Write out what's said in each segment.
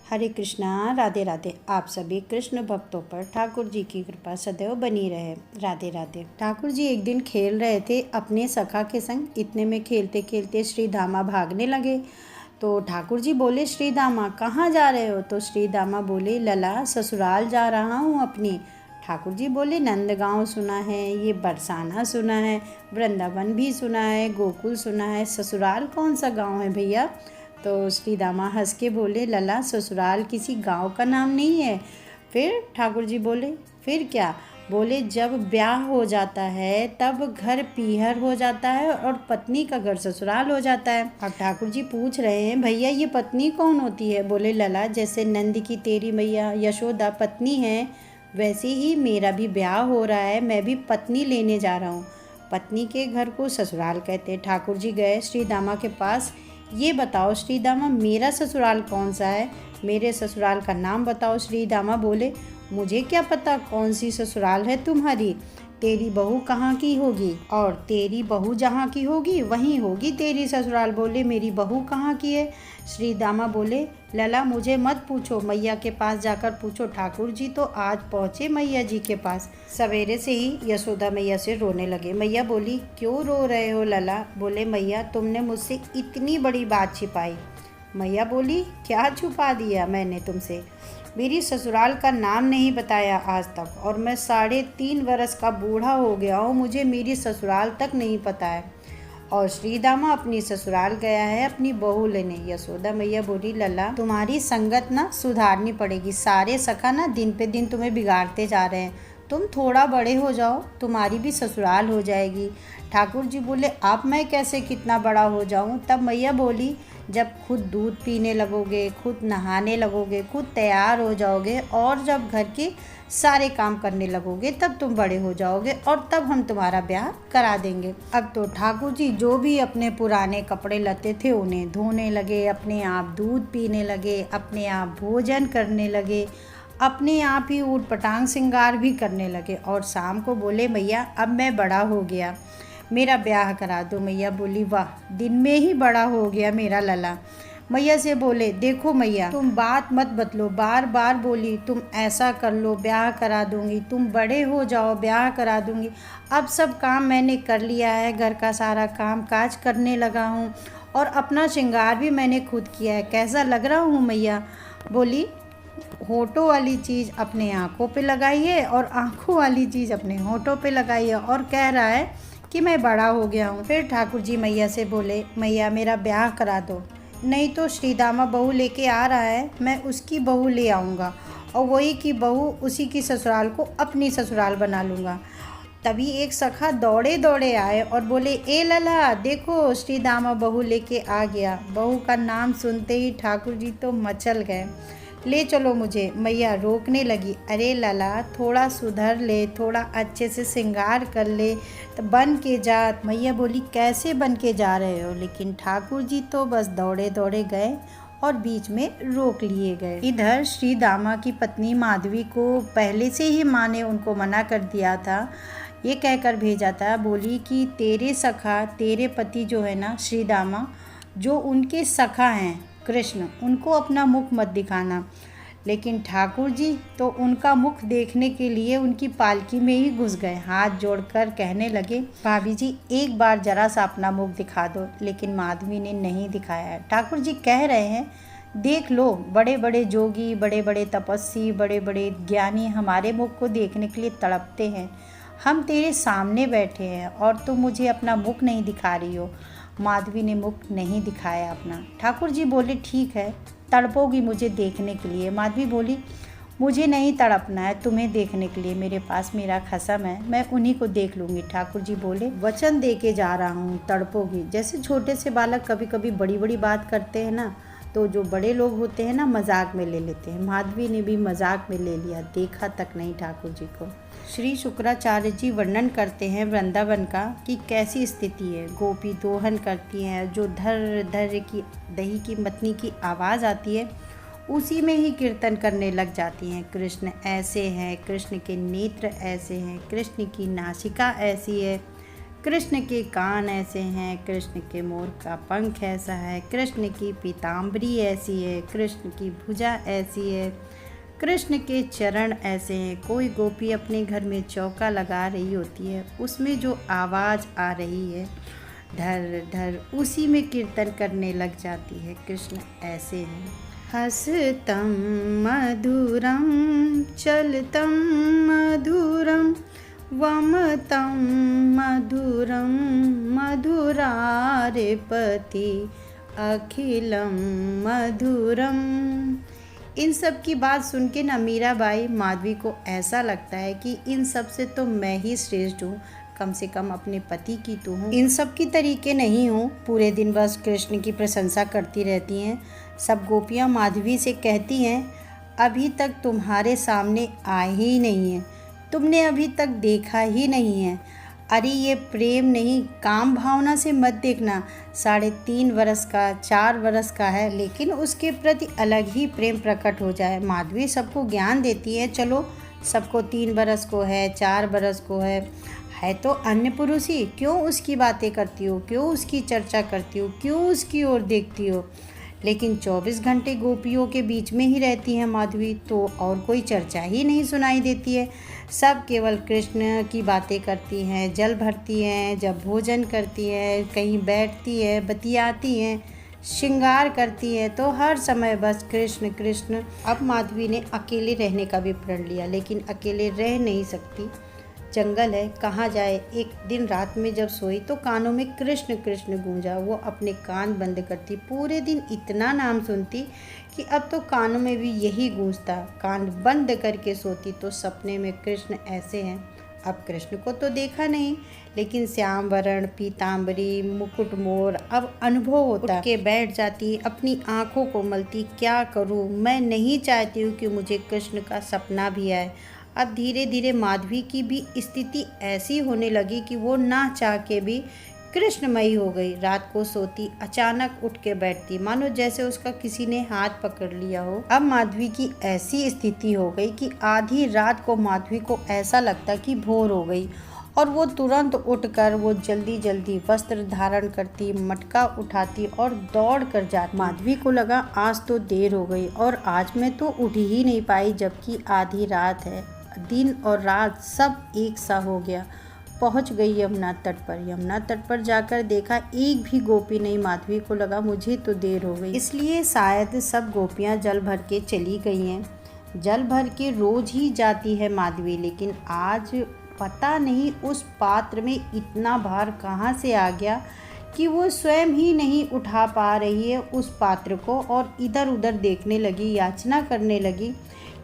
हरे कृष्णा, राधे राधे। आप सभी कृष्ण भक्तों पर ठाकुर जी की कृपा सदैव बनी रहे। राधे राधे। ठाकुर जी एक दिन खेल रहे थे अपने सखा के संग। इतने में खेलते खेलते श्री दामा भागने लगे। तो ठाकुर जी बोले, श्री दामा कहाँ जा रहे हो? तो श्री दामा बोले, लला ससुराल जा रहा हूँ अपनी। ठाकुर जी बोले, नंदगांव सुना है, ये बरसाना सुना है, वृंदावन भी सुना है, गोकुल सुना है, ससुराल कौन सा गांव है भैया? तो श्री दामा हंस के बोले, लला ससुराल किसी गांव का नाम नहीं है। फिर ठाकुर जी बोले, फिर क्या? बोले, जब ब्याह हो जाता है तब घर पीहर हो जाता है और पत्नी का घर ससुराल हो जाता है। अब ठाकुर जी पूछ रहे हैं, भैया ये पत्नी कौन होती है? बोले, लला जैसे नंद की तेरी मैया यशोदा पत्नी है, वैसे ही मेरा भी ब्याह हो रहा है, मैं भी पत्नी लेने जा रहा हूँ। पत्नी के घर को ससुराल कहते हैं। ठाकुर जी गए श्री दामा के पास। ये बताओ श्री दामा, मेरा ससुराल कौन सा है? मेरे ससुराल का नाम बताओ। श्री दामा बोले, मुझे क्या पता कौन सी ससुराल है तुम्हारी, तेरी बहू कहाँ की होगी और तेरी बहू जहाँ की होगी वहीं होगी तेरी ससुराल। बोले, मेरी बहू कहाँ की है? श्री दामा बोले, लला मुझे मत पूछो, मैया के पास जाकर पूछो। ठाकुर जी तो आज पहुँचे मैया जी के पास। सवेरे से ही यशोदा मैया से रोने लगे। मैया बोली, क्यों रो रहे हो लला? बोले, मैया तुमने मुझसे इतनी बड़ी बात छिपाई। मैया बोली, क्या छुपा दिया मैंने तुमसे? मेरी ससुराल का नाम नहीं बताया आज तक, और मैं 3.5 वर्ष का बूढ़ा हो गया हूँ, मुझे मेरी ससुराल तक नहीं पता है। और श्री दामा अपनी ससुराल गया है अपनी बहू लेने। यशोदा मैया बोली, लला तुम्हारी संगत ना सुधारनी पड़ेगी, सारे सखा ना दिन पे दिन तुम्हें बिगाड़ते जा रहे हैं, तुम थोड़ा बड़े हो जाओ, तुम्हारी भी ससुराल हो जाएगी। ठाकुर जी बोले, अब मैं कैसे कितना बड़ा हो जाऊं? तब मैया बोली, जब खुद दूध पीने लगोगे, खुद नहाने लगोगे, खुद तैयार हो जाओगे और जब घर के सारे काम करने लगोगे, तब तुम बड़े हो जाओगे और तब हम तुम्हारा ब्याह करा देंगे। अब तो ठाकुर जी जो भी अपने पुराने कपड़े लते थे उन्हें धोने लगे, अपने आप दूध पीने लगे, अपने आप भोजन करने लगे, अपने आप ही ऊट पटांग श्रृंगार भी करने लगे। और शाम को बोले, मैया अब मैं बड़ा हो गया, मेरा ब्याह करा दो। मैया बोली, वाह, दिन में ही बड़ा हो गया मेरा लला। मैया से बोले, देखो मैया तुम बात मत बदलो, बार बार बोली तुम ऐसा कर लो ब्याह करा दूंगी, तुम बड़े हो जाओ ब्याह करा दूंगी। अब सब काम मैंने कर लिया है, घर का सारा काम काज करने लगा हूँ और अपना श्रृंगार भी मैंने खुद किया है, कैसा लग रहा हूँ? मैया बोली, होठों वाली चीज़ अपने आँखों पे लगाइए और आँखों वाली चीज़ अपने होठों पे लगाइए, और कह रहा है कि मैं बड़ा हो गया हूँ। फिर ठाकुर जी मैया से बोले, मैया मेरा ब्याह करा दो, नहीं तो श्री दामा बहू लेके आ रहा है, मैं उसकी बहू ले आऊँगा और वही की बहू उसी की ससुराल को अपनी ससुराल बना लूँगा। तभी एक सखा दौड़े दौड़े आए और बोले, ए लला देखो श्री दामा बहू लेके आ गया। बहू का नाम सुनते ही ठाकुर जी तो मचल गए, ले चलो मुझे। मैया रोकने लगी, अरे लला थोड़ा सुधर ले, थोड़ा अच्छे से श्रृंगार कर ले, तो बन के जा। मैया बोली, कैसे बन के जा रहे हो? लेकिन ठाकुर जी तो बस दौड़े दौड़े गए और बीच में रोक लिए गए। इधर श्री दामा की पत्नी माधवी को पहले से ही माँ ने उनको मना कर दिया था, ये कहकर भेजा था, बोली कि तेरे सखा, तेरे पति जो है ना श्री दामा, जो उनके सखा हैं कृष्ण, उनको अपना मुख मत दिखाना। लेकिन ठाकुर जी तो उनका मुख देखने के लिए उनकी पालकी में ही घुस गए, हाथ जोड़कर कहने लगे, भाभी जी एक बार जरा सा अपना मुख दिखा दो। लेकिन माधवी ने नहीं दिखाया। ठाकुर जी कह रहे हैं, देख लो, बड़े बड़े जोगी, बड़े बड़े तपस्वी, बड़े बड़े ज्ञानी हमारे मुख को देखने के लिए तड़पते हैं, हम तेरे सामने बैठे हैं और तुम मुझे अपना मुख नहीं दिखा रही हो। माधवी ने मुख नहीं दिखाया अपना। ठाकुर जी बोले, ठीक है, तड़पोगी मुझे देखने के लिए? माधवी बोली, मुझे नहीं तड़पना है, तुम्हें देखने के लिए मेरे पास मेरा खसम है, मैं उन्हीं को देख लूँगी। ठाकुर जी बोले, वचन दे के जा रहा हूँ, तड़पोगी। जैसे छोटे से बालक कभी कभी बड़ी बड़ी बात करते हैं ना, तो जो बड़े लोग होते हैं ना मजाक में ले लेते हैं। माधवी ने भी मजाक में ले लिया, देखा तक नहीं ठाकुर जी को। श्री शुक्राचार्य जी वर्णन करते हैं वृंदावन का कि कैसी स्थिति है। गोपी दोहन करती हैं, जो धर धर की दही की मतनी की आवाज़ आती है उसी में ही कीर्तन करने लग जाती हैं। कृष्ण ऐसे हैं, कृष्ण के नेत्र ऐसे हैं, कृष्ण की नासिका ऐसी है, कृष्ण के कान ऐसे हैं, कृष्ण के मोर का पंख ऐसा है, कृष्ण की पीताम्बरी ऐसी है, कृष्ण की भुजा ऐसी है, कृष्ण के चरण ऐसे हैं। कोई गोपी अपने घर में चौका लगा रही होती है, उसमें जो आवाज़ आ रही है धर धर, उसी में कीर्तन करने लग जाती है। कृष्ण ऐसे हैं। हसतं मधुरं चलतं मधुरं वमतं मधुरं मधुरारेपति अखिलं मधुरम। इन सब की बात सुन के ना मीराबाई माधवी को ऐसा लगता है कि इन सब से तो मैं ही श्रेष्ठ हूँ, कम से कम अपने पति की तो हूँ, इन सब की तरीके नहीं हूँ। पूरे दिन बस कृष्ण की प्रशंसा करती रहती हैं। सब गोपियाँ माधवी से कहती हैं, अभी तक तुम्हारे सामने आए ही नहीं है, तुमने अभी तक देखा ही नहीं है। अरे ये प्रेम नहीं, काम भावना से मत देखना। 3.5 वर्ष का, 4 वर्ष का है, लेकिन उसके प्रति अलग ही प्रेम प्रकट हो जाए। माधवी सबको ज्ञान देती है, चलो सबको 3 वर्ष को है, 4 वर्ष को है तो अन्य पुरुष ही, क्यों उसकी बातें करती हो, क्यों उसकी चर्चा करती हो, क्यों उसकी ओर देखती हो। लेकिन 24 घंटे गोपियों के बीच में ही रहती हैं माधवी, तो और कोई चर्चा ही नहीं सुनाई देती है। सब केवल कृष्ण की बातें करती हैं, जल भरती हैं, जब भोजन करती हैं, कहीं बैठती है, बतियाती हैं, श्रृंगार करती है, तो हर समय बस कृष्ण कृष्ण। अब माधवी ने अकेले रहने का भी प्रण लिया, लेकिन अकेले रह नहीं सकती। जंगल है, कहाँ जाए। एक दिन रात में जब सोई तो कानों में कृष्ण कृष्ण गूंजा। वो अपने कान बंद करती, पूरे दिन इतना नाम सुनती कि अब तो कानों में भी यही गूंजता। कान बंद करके सोती तो सपने में कृष्ण ऐसे हैं। अब कृष्ण को तो देखा नहीं, लेकिन श्याम वरण, पीताम्बरी, मुकुट मोर अब अनुभव होता। उठ के बैठ जाती, अपनी आँखों को मलती, क्या करूँ, मैं नहीं चाहती हूँ कि मुझे कृष्ण का सपना भी आए। अब धीरे धीरे माधवी की भी स्थिति ऐसी होने लगी कि वो ना चाह के भी कृष्णमयी हो गई। रात को सोती, अचानक उठ के बैठती, मानो जैसे उसका किसी ने हाथ पकड़ लिया हो। अब माधवी की ऐसी स्थिति हो गई कि आधी रात को माधवी को ऐसा लगता कि भोर हो गई, और वो तुरंत उठकर वो जल्दी जल्दी वस्त्र धारण करती, मटका उठाती और दौड़ कर जाती। माधवी को लगा आज तो देर हो गई और आज मैं तो उठ ही नहीं पाई, जबकि आधी रात है। दिन और रात सब एक सा हो गया। पहुंच गई यमुना तट पर। यमुना तट पर जाकर देखा एक भी गोपी नहीं। माधवी को लगा मुझे तो देर हो गई, इसलिए शायद सब गोपियां जल भर के चली गई हैं। जल भर के रोज ही जाती है माधवी, लेकिन आज पता नहीं उस पात्र में इतना भार कहाँ से आ गया कि वो स्वयं ही नहीं उठा पा रही है उस पात्र को, और इधर उधर देखने लगी, याचना करने लगी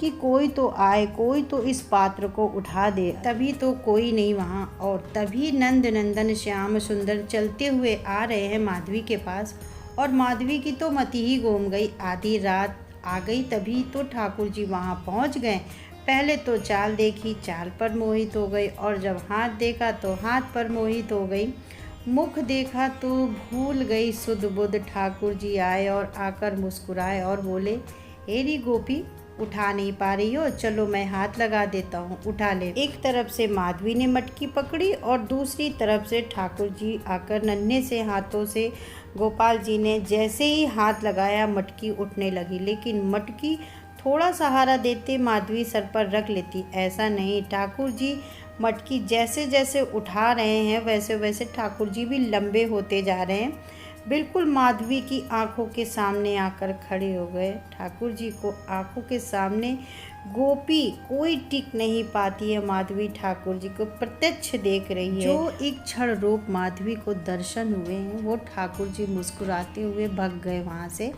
कि कोई तो आए, कोई तो इस पात्र को उठा दे। तभी तो कोई नहीं वहाँ, और तभी नंद नंदन श्याम सुंदर चलते हुए आ रहे हैं माधवी के पास, और माधवी की तो मति ही घूम गई। आधी रात आ गई, तभी तो ठाकुर जी वहाँ पहुँच गए। पहले तो चाल देखी, चाल पर मोहित हो गई, और जब हाथ देखा तो हाथ पर मोहित हो गई। मुख देखा तो भूल गई सुध बुध। ठाकुर जी आए और आकर मुस्कुराए और बोले, हेरी गोपी, उठा नहीं पा रही हो, चलो मैं हाथ लगा देता हूँ, उठा ले। एक तरफ से माधवी ने मटकी पकड़ी और दूसरी तरफ से ठाकुर जी आकर नन्हे से हाथों से गोपाल जी ने जैसे ही हाथ लगाया मटकी उठने लगी। लेकिन मटकी थोड़ा सहारा देते माधवी सर पर रख लेती। ऐसा नहीं, ठाकुर जी मटकी जैसे जैसे उठा रहे हैं वैसे वैसे ठाकुर जी भी लंबे होते जा रहे हैं। बिल्कुल माधवी की आंखों के सामने आकर खड़े हो गए। ठाकुर जी को आंखों के सामने गोपी कोई टिक नहीं पाती है। माधवी ठाकुर जी को प्रत्यक्ष देख रही है। जो एक क्षण रूप माधवी को दर्शन हुए हैं, वो ठाकुर जी मुस्कुराते हुए भाग गए वहाँ से।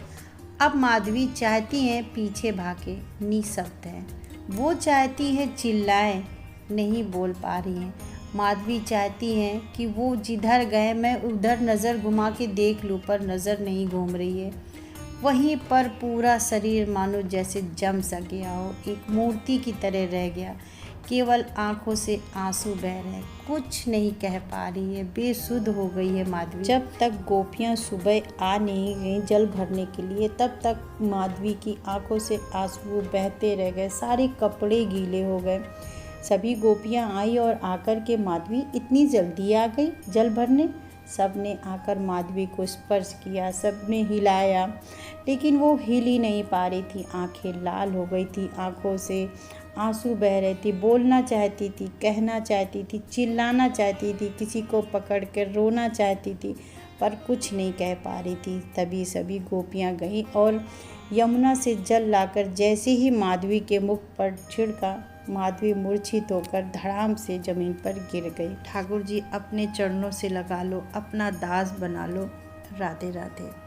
अब माधवी चाहती हैं पीछे भागे, निःशब्द है। वो चाहती हैं चिल्लाए, नहीं बोल पा रही हैं। माधवी चाहती हैं कि वो जिधर गए मैं उधर नज़र घुमा के देख लूँ, पर नज़र नहीं घूम रही है। वहीं पर पूरा शरीर मानो जैसे जम सा गया हो, एक मूर्ति की तरह रह गया। केवल आंखों से आंसू बह रहे, कुछ नहीं कह पा रही है, बेसुध हो गई है माधवी। जब तक गोपियाँ सुबह आ नहीं गई जल भरने के लिए, तब तक माधवी की आंखों से आंसू बहते रह गए, सारे कपड़े गीले हो गए, सभी गोपियाँ आई और आकर के माधवी इतनी जल्दी आ गई जल भरने। सब ने आकर माधवी को स्पर्श किया, सब ने हिलाया, लेकिन वो हिल ही नहीं पा रही थी। आंखें लाल हो गई थी, आंखों से आंसू बह रहे थे। बोलना चाहती थी, कहना चाहती थी, चिल्लाना चाहती थी, किसी को पकड़ कर रोना चाहती थी, पर कुछ नहीं कह पा रही थी। तभी सभी गोपियाँ गईं और यमुना से जल लाकर जैसे ही माधवी के मुख पर छिड़का, माधवी मूर्छित होकर धड़ाम से जमीन पर गिर गई। ठाकुर जी अपने चरणों से लगा लो, अपना दास बना लो। राधे राधे।